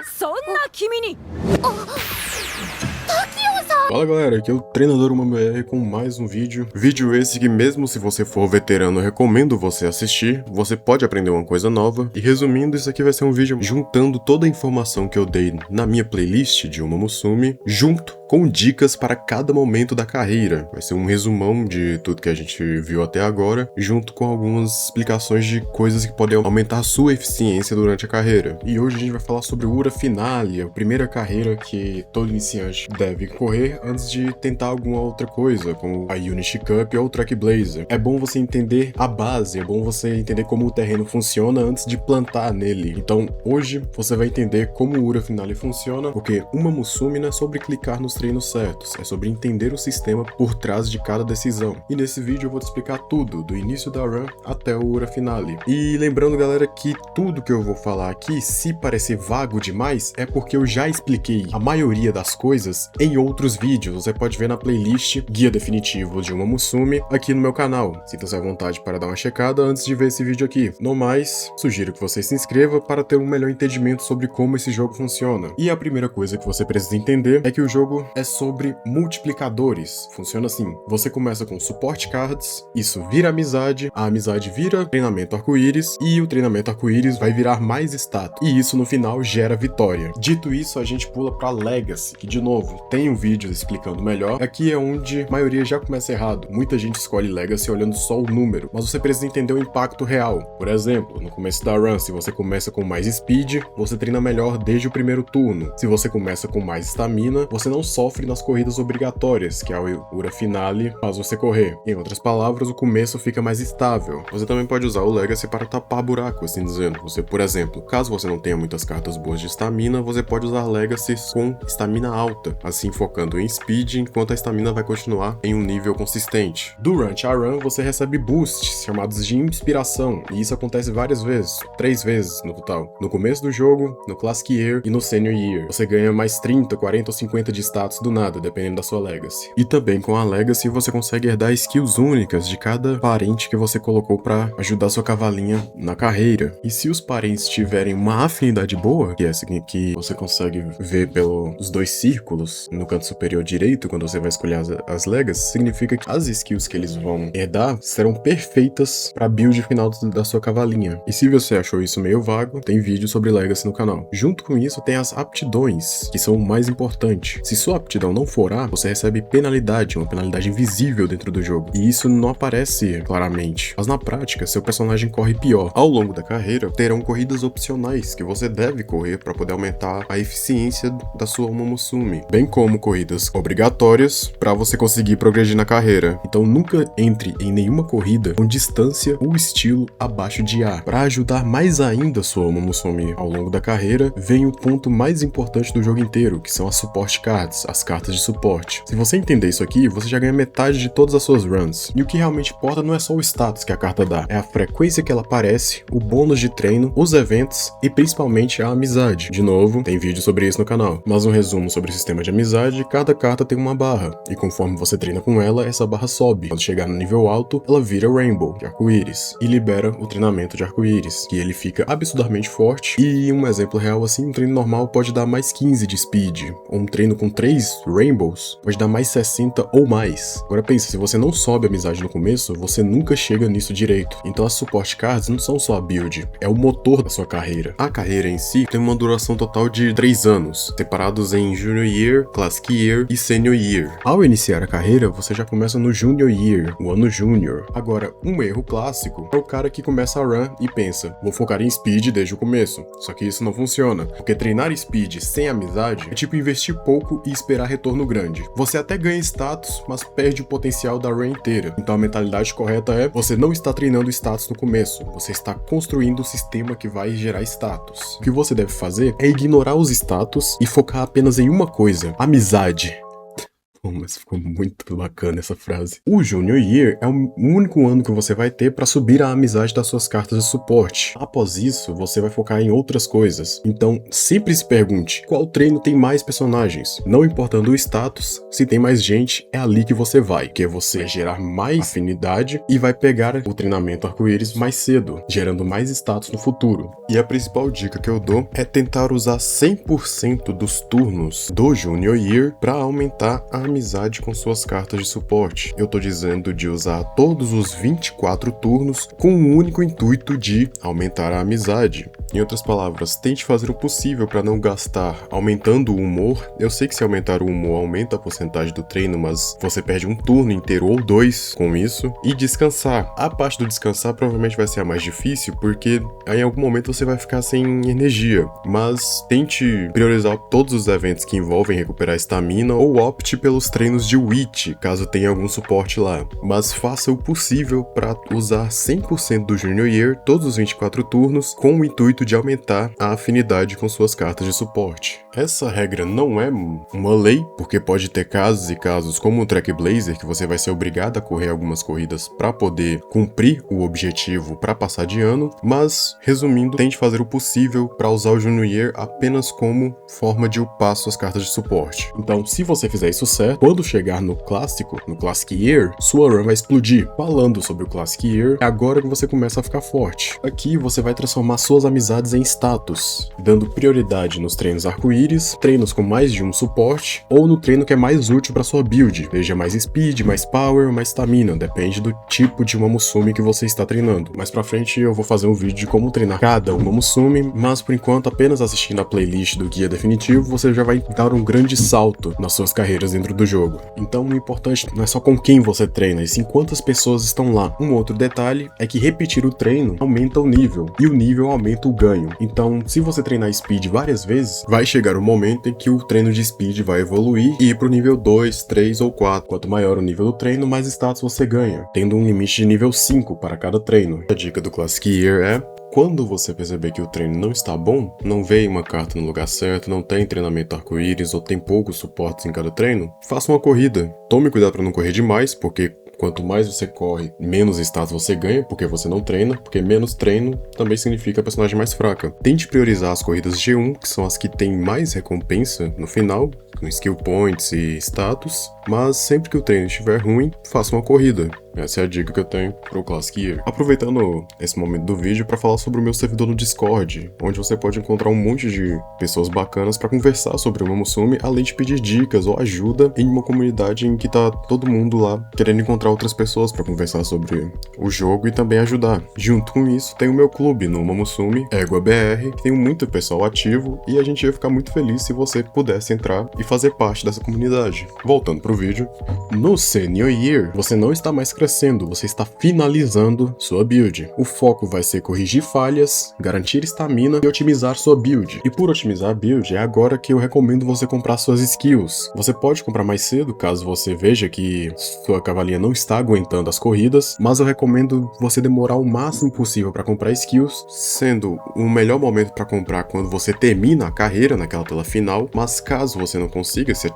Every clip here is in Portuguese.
そんな君に。 Fala galera, aqui é o treinador UmaBR com mais um vídeo. Vídeo esse que mesmo se você for veterano, eu recomendo você assistir. Você pode aprender uma coisa nova. E resumindo, isso aqui vai ser um vídeo juntando toda a informação que eu dei na minha playlist de Uma Musume, junto com dicas para cada momento da carreira. Vai ser um resumão de tudo que a gente viu até agora, junto com algumas explicações de coisas que podem aumentar a sua eficiência durante a carreira. E hoje a gente vai falar sobre o Ura Finale, a primeira carreira que todo iniciante deve correr antes de tentar alguma outra coisa, como a Unity Cup ou o Track Blazer. É bom você entender a base, é bom você entender como o terreno funciona antes de plantar nele. Então, hoje você vai entender como o Ura Finale funciona, porque Uma Musume não é sobre clicar nos treinos certos, é sobre entender o sistema por trás de cada decisão. E nesse vídeo eu vou te explicar tudo, do início da run até o Ura Finale. E lembrando, galera, que tudo que eu vou falar aqui, se parecer vago demais, é porque eu já expliquei a maioria das coisas em outros vídeos. Você pode ver na playlist Guia Definitivo de Uma Musume aqui no meu canal. Sinta-se à vontade para dar uma checada antes de ver esse vídeo aqui. No mais, sugiro que você se inscreva para ter um melhor entendimento sobre como esse jogo funciona. E a primeira coisa que você precisa entender é que o jogo é sobre multiplicadores. Funciona assim: você começa com Support Cards, isso vira amizade, a amizade vira treinamento arco-íris e o treinamento arco-íris vai virar mais status. E isso no final gera vitória. Dito isso, a gente pula para Legacy, que de novo tem um vídeo explicando melhor. Aqui é onde a maioria já começa errado. Muita gente escolhe Legacy olhando só o número, mas você precisa entender o impacto real. Por exemplo, no começo da run, se você começa com mais speed, você treina melhor desde o primeiro turno. Se você começa com mais stamina, você não sofre nas corridas obrigatórias, que é o Ura Finale, faz você correr. Em outras palavras, o começo fica mais estável. Você também pode usar o Legacy para tapar buraco, assim dizendo. Você, por exemplo, caso você não tenha muitas cartas boas de stamina, você pode usar Legacy com stamina alta, assim focando em speed, enquanto a stamina vai continuar em um nível consistente. Durante a run, você recebe boosts, chamados de inspiração, e isso acontece várias vezes, 3 vezes no total. No começo do jogo, no Classic Year e no Senior Year. Você ganha mais 30, 40 ou 50 de status do nada, dependendo da sua Legacy. E também com a Legacy, você consegue herdar skills únicas de cada parente que você colocou para ajudar sua cavalinha na carreira. E se os parentes tiverem uma afinidade boa, que é essa que você consegue ver pelos 2 círculos no canto superior direito, quando você vai escolher as Legacy, significa que as skills que eles vão herdar serão perfeitas para build final da sua cavalinha. E se você achou isso meio vago, tem vídeo sobre Legacy no canal. Junto com isso, tem as aptidões, que são o mais importante. Se sua aptidão não for A, você recebe penalidade, uma penalidade invisível dentro do jogo. E isso não aparece claramente, mas na prática, seu personagem corre pior. Ao longo da carreira, terão corridas opcionais que você deve correr para poder aumentar a eficiência da sua Uma Musume, bem como corridas obrigatórias para você conseguir progredir na carreira. Então nunca entre em nenhuma corrida com distância ou estilo abaixo de A. Para ajudar mais ainda sua Uma Musume ao longo da carreira, vem o ponto mais importante do jogo inteiro, que são as Support Cards, as cartas de suporte. Se você entender isso aqui, você já ganha metade de todas as suas runs. E o que realmente importa não é só o status que a carta dá, é a frequência que ela aparece, o bônus de treino, os eventos e principalmente a amizade. De novo, tem vídeo sobre isso no canal. Mas um resumo sobre o sistema de amizade: cada carta tem uma barra, e conforme você treina com ela, essa barra sobe. Quando chegar no nível alto, ela vira Rainbow, de arco-íris, e libera o treinamento de arco-íris, que ele fica absurdamente forte. E um exemplo real assim, um treino normal pode dar mais 15 de speed, ou um treino com 3 Rainbows pode dar mais 60 ou mais. Agora pensa, se você não sobe a amizade no começo, você nunca chega nisso direito. Então as Support Cards não são só a build, é o motor da sua carreira. A carreira em si tem uma duração total de 3 anos, separados em Junior Year, Classic Year e Senior Year. Ao iniciar a carreira, você já começa no Junior Year, o ano Júnior. Agora, um erro clássico é o cara que começa a run e pensa: vou focar em speed desde o começo. Só que isso não funciona, porque treinar speed sem amizade é tipo investir pouco e esperar retorno grande. Você até ganha status, mas perde o potencial da run inteira. Então a mentalidade correta é: você não está treinando status no começo, você está construindo o sistema que vai gerar status. O que você deve fazer é ignorar os status e focar apenas em uma coisa: amizade. Pô, mas ficou muito bacana essa frase. O Junior Year é o único ano que você vai ter para subir a amizade das suas cartas de suporte. Após isso, você vai focar em outras coisas. Então, sempre se pergunte qual treino tem mais personagens. Não importando o status, se tem mais gente, é ali que você vai, que você vai gerar mais afinidade e vai pegar o treinamento arco-íris mais cedo, gerando mais status no futuro. E a principal dica que eu dou é tentar usar 100% dos turnos do Junior Year para aumentar a amizade com suas cartas de suporte. Eu tô dizendo de usar todos os 24 turnos com o único intuito de aumentar a amizade. Em outras palavras, tente fazer o possível para não gastar aumentando o humor. Eu sei que se aumentar o humor aumenta a porcentagem do treino, mas você perde um turno inteiro ou dois com isso. E descansar. A parte do descansar provavelmente vai ser a mais difícil, porque em algum momento você vai ficar sem energia. Mas tente priorizar todos os eventos que envolvem recuperar estamina ou opte pelos treinos de Witch, caso tenha algum suporte lá. Mas faça o possível para usar 100% do Junior Year todos os 24 turnos com o intuito de aumentar a afinidade com suas cartas de suporte. Essa regra não é uma lei, porque pode ter casos e casos como o Track Blazer, que você vai ser obrigado a correr algumas corridas para poder cumprir o objetivo para passar de ano, mas, resumindo, tente fazer o possível para usar o Junior Year apenas como forma de upar suas cartas de suporte. Então, se você fizer isso certo, quando chegar no Classic Year, sua run vai explodir. Falando sobre o Classic Year, é agora que você começa a ficar forte. Aqui você vai transformar suas amizades em status, dando prioridade nos treinos arco-íris, treinos com mais de um suporte, ou no treino que é mais útil para sua build, seja mais speed, mais power, mais stamina, depende do tipo de uma Musumi que você está treinando. Mais pra frente eu vou fazer um vídeo de como treinar cada uma Musumi, mas por enquanto apenas assistindo a playlist do guia definitivo você já vai dar um grande salto nas suas carreiras dentro do jogo. Então o importante não é só com quem você treina, e sim quantas pessoas estão lá. Um outro detalhe é que repetir o treino aumenta o nível, e o nível aumenta o ganho. Então, se você treinar speed várias vezes, vai chegar o momento em que o treino de speed vai evoluir e ir pro nível 2, 3 ou 4. Quanto maior o nível do treino, mais status você ganha, tendo um limite de nível 5 para cada treino. A dica do Classic Year é: quando você perceber que o treino não está bom, não veio uma carta no lugar certo, não tem treinamento arco-íris ou tem poucos suportes em cada treino, faça uma corrida. Tome cuidado para não correr demais, porque quanto mais você corre, menos status você ganha, porque você não treina, porque menos treino também significa personagem mais fraca. Tente priorizar as corridas G1, que são as que têm mais recompensa no final, com skill points e status, mas sempre que o treino estiver ruim, faça uma corrida. Essa é a dica que eu tenho pro Classic Year. Aproveitando esse momento do vídeo para falar sobre o meu servidor no Discord, onde você pode encontrar um monte de pessoas bacanas para conversar sobre uma Musumi, além de pedir dicas ou ajuda em uma comunidade em que tá todo mundo lá querendo encontrar outras pessoas para conversar sobre o jogo e também ajudar. Junto com isso, tem o meu clube no Musumi, Égua BR, que tem muito pessoal ativo e a gente ia ficar muito feliz se você pudesse entrar e fazer parte dessa comunidade. Voltando pro vídeo, no Senior Year, você não está mais crescendo, você está finalizando sua build. O foco vai ser corrigir falhas, garantir estamina e otimizar sua build. E por otimizar a build, é agora que eu recomendo você comprar suas skills. Você pode comprar mais cedo, caso você veja que sua cavalinha não está aguentando as corridas, mas eu recomendo você demorar o máximo possível para comprar skills, sendo o melhor momento para comprar quando você termina a carreira naquela tela final, mas caso você não consiga, se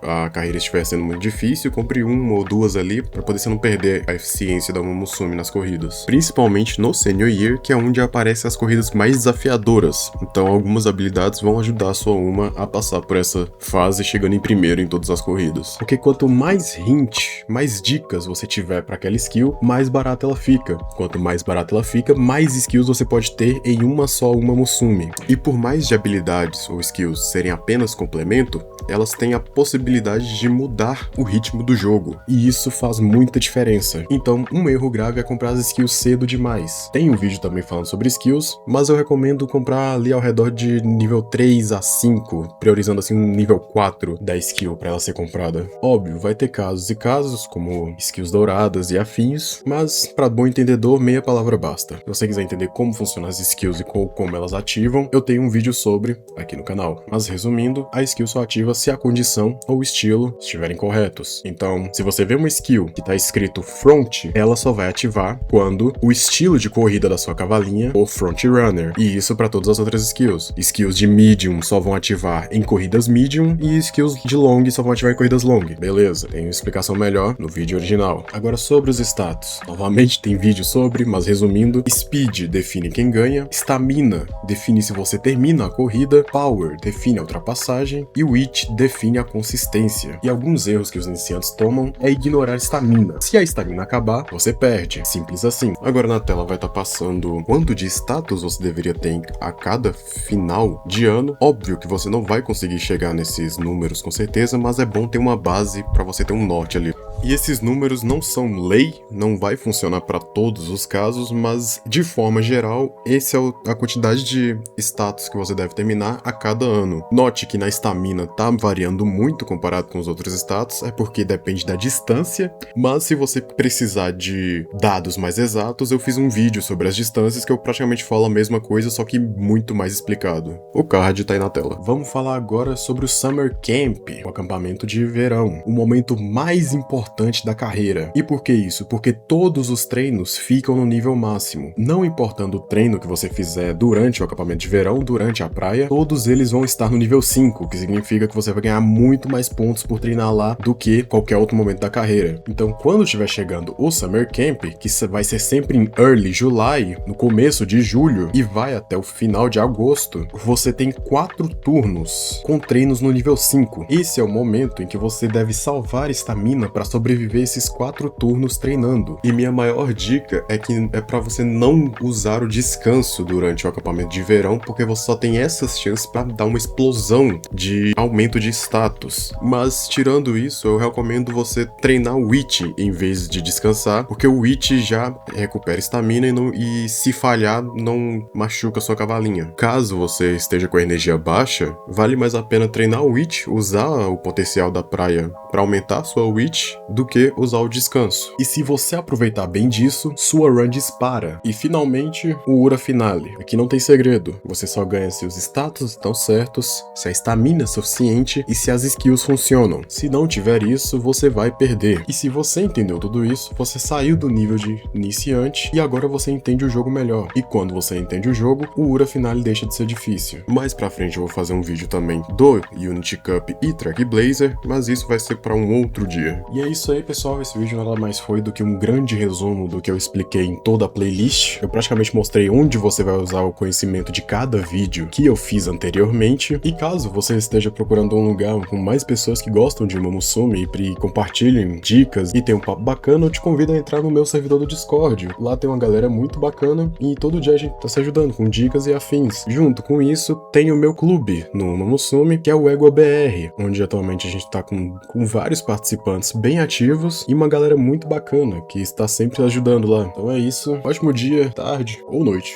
a carreira estiver sendo muito difícil, compre uma ou duas ali para poder você não perder a eficiência da Musumi nas corridas. Principalmente no Senior Year, que é onde aparecem as corridas mais desafiadoras. Então algumas habilidades vão ajudar a sua Uma a passar por essa fase, chegando em primeiro em todas as corridas. Porque quanto mais hint, mais dicas você tiver para aquela skill, mais barata ela fica. Quanto mais barata ela fica, mais skills você pode ter em uma só Uma Musumi. E por mais de habilidades ou skills serem apenas complemento, elas têm a possibilidade de mudar o ritmo do jogo. E isso faz muita diferença. Então, um erro grave é comprar as skills cedo demais. Tem um vídeo também falando sobre skills, mas eu recomendo comprar ali ao redor de nível 3 a 5, priorizando assim um nível 4 da skill para ela ser comprada. Óbvio, vai ter casos e casos, como skills douradas e afins, mas para bom entendedor, meia palavra basta. Se você quiser entender como funcionam as skills e como elas ativam, eu tenho um vídeo sobre aqui no canal. Mas resumindo, a skill só ativa se a condição ou o estilo estiverem corretos. Então, se você vê uma skill que tá escrito status front, ela só vai ativar quando o estilo de corrida da sua cavalinha for front runner. E isso para todas as outras skills. Skills de medium só vão ativar em corridas medium e skills de long só vão ativar em corridas long. Beleza, tem uma explicação melhor no vídeo original. Agora sobre os status. Novamente tem vídeo sobre, mas resumindo, speed define quem ganha, stamina define se você termina a corrida, power define a ultrapassagem e witch define a consistência. E alguns erros que os iniciantes tomam é ignorar a stamina. Se a stamina acabar, você perde. Simples assim. Agora na tela vai estar passando quanto de status você deveria ter a cada final de ano. Óbvio que você não vai conseguir chegar nesses números com certeza, mas é bom ter uma base para você ter um norte ali. E esses números não são lei, não vai funcionar para todos os casos, mas de forma geral, essa é a quantidade de status que você deve terminar a cada ano. Note que na stamina tá variando muito comparado com os outros status, é porque depende da distância, mas se você precisar de dados mais exatos, eu fiz um vídeo sobre as distâncias que eu praticamente falo a mesma coisa, só que muito mais explicado. O card tá aí na tela. Vamos falar agora sobre o Summer Camp, o acampamento de verão, o momento mais importante da carreira. E por que isso? Porque todos os treinos ficam no nível máximo. Não importando o treino que você fizer durante o acampamento de verão, durante a praia, todos eles vão estar no nível 5, o que significa que você vai ganhar muito mais pontos por treinar lá do que qualquer outro momento da carreira. Então, quando estiver chegando o Summer Camp, que vai ser sempre em early July, no começo de julho, e vai até o final de agosto, você tem 4 turnos com treinos no nível 5. Esse é o momento em que você deve salvar estamina para sobreviver esses 4 turnos treinando. E minha maior dica é que é para você não usar o descanso durante o acampamento de verão, porque você só tem essas chances para dar uma explosão de aumento de status. Mas tirando isso, eu recomendo você treinar o Witch em vez de descansar, porque o Witch já recupera estamina e se falhar não machuca sua cavalinha. Caso você esteja com a energia baixa, vale mais a pena treinar o Witch, usar o potencial da praia para aumentar sua Witch do que usar o descanso. E se você aproveitar bem disso, sua run dispara. E finalmente, o Ura Finale. Aqui não tem segredo, você só ganha se os status estão certos, se a estamina é suficiente e se as skills funcionam. Se não tiver isso, você vai perder. E se você entendeu tudo isso, você saiu do nível de iniciante e agora você entende o jogo melhor. E quando você entende o jogo, o Ura Finale deixa de ser difícil. Mais pra frente eu vou fazer um vídeo também do Unity Cup e Track Blazer, mas isso vai ser para um outro dia. E é isso aí, pessoal, esse vídeo nada mais foi do que um grande resumo do que eu expliquei em toda a playlist. Eu praticamente mostrei onde você vai usar o conhecimento de cada vídeo que eu fiz anteriormente. E caso você esteja procurando um lugar com mais pessoas que gostam de Momosume e compartilhem dicas e tem um papo bacana, eu te convido a entrar no meu servidor do Discord. Lá tem uma galera muito bacana e todo dia a gente tá se ajudando com dicas e afins. Junto com isso, tem o meu clube no Momosume, que é o Ego BR, onde atualmente a gente tá com vários participantes bem ativos e uma galera muito bacana que está sempre ajudando lá. Então é isso, ótimo dia, tarde ou noite.